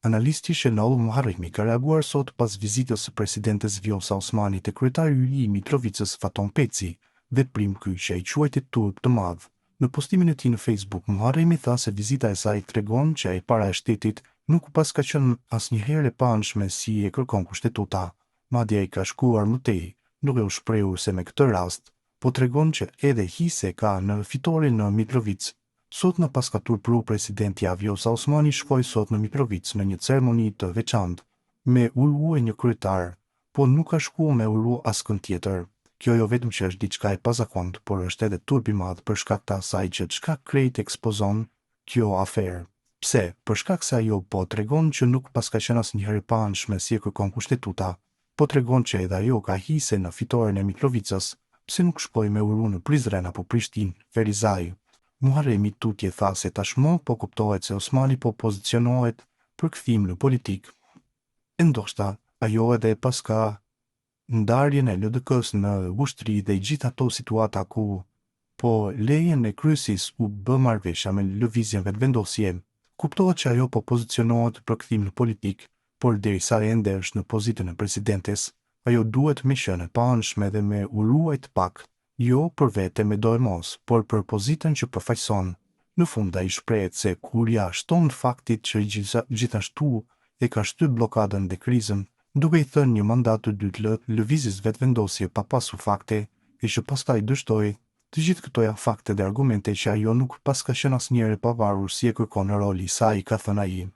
Analisti Shenol Muharremi ka reaguar sot pas vizitës së presidentes Vjosa Osmani te kryetari i Mitrovicës Faton Peci, veprim ky që ai quajti turp të madh. Në postimin e tij në Facebook, Muharremi tha se vizita e saj tregon që ai para e shtetit nuk pas ka qenë asnjëherë e paanshme si e kërkon kushtetuta. Madje ai ka shkuar më tej, duke u shprehur se me këtë rast, po tregon që edhe hise ka në fitorin në Mitrovicë. Sot në pas ka turpëruar presidenti Vjosa Osmani shkoi sot në Mitrovicë në një ceremoni të veçantë, me urue një kryetar, po nuk ka shkuar me urue askën tjetër. Kjo jo vetëm që është diçka e pazakontë, por është edhe turp i madh për shkak të asaj që çka krejt ekspozon kjo aferë. Pse? Për shkak se ajo po tregon që nuk pas ka qenë asnjëherë e paanshme si e kërkon kushtetuta, po tregon që edhe ajo ka hise në fitoren e Mitrovicës, pse nuk shkoi me urue në Prizren apo Prishtinë, Ferizaj. Muharremi tutje tha se tashmë po kuptohet se Osmani po pozicionohet për kthim në politikë. E ndoshta ajo edhe pas ka ndarjen e LDK-s në ushtri dhe i gjithë ato situata ku po lejen e kryesis u bë marrëveshja me lëvizjen vetëvendosje, kuptohet që ajo po pozicionohet për kthim në politikë, por derisa ende është në pozitën e presidentes, ajo duhet me qenë e paanshme dhe me u ruajt pak. Jo për vete me do e mos, por për pozitën që përfaqëson. Në fund ai shprehet se kur ja shton faktit që gjithashtu e ka shtyp blokadën dhe krizën, duke i thënë një mandat të dytë lëvizjes vetëvendosje pa pasur fakte, e që pastaj dështoi të gjithë këto janë fakte dhe argumente që ajo nuk pas ka qenë asnjëherë pavarur si e kërkon roli i saj, ka thënë ai.